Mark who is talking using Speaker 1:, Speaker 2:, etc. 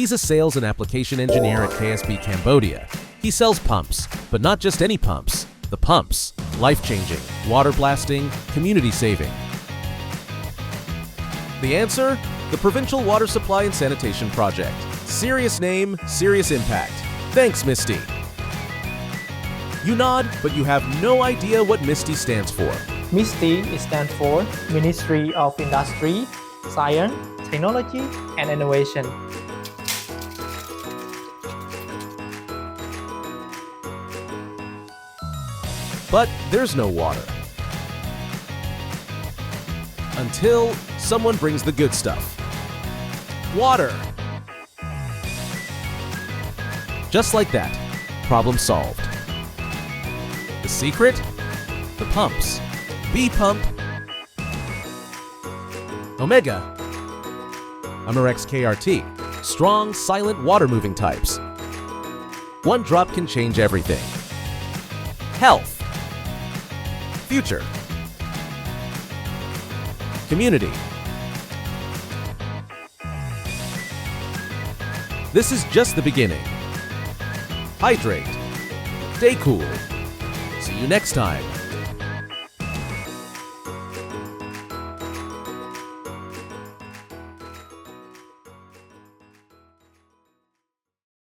Speaker 1: He's a sales and application engineer at KSB Cambodia. He sells pumps, but not just any pumps. The pumps. Life-changing, water blasting, community-saving. The answer? The Provincial Water Supply and Sanitation Project. Serious name, serious impact. Thanks, Misty. You nod, but you have no idea what MISTI stands for.
Speaker 2: MISTI stands for Ministry of Industry, Science, Technology and Innovation.
Speaker 1: But there's no water. Until someone brings the good stuff. Water! Just like that, problem solved. The secret? The pumps. B pump. Omega. Amerex KRT. Strong, silent water-moving types. One drop can change everything. Health. Future. Community. This is just the beginning. Hydrate. Stay cool. See you next time.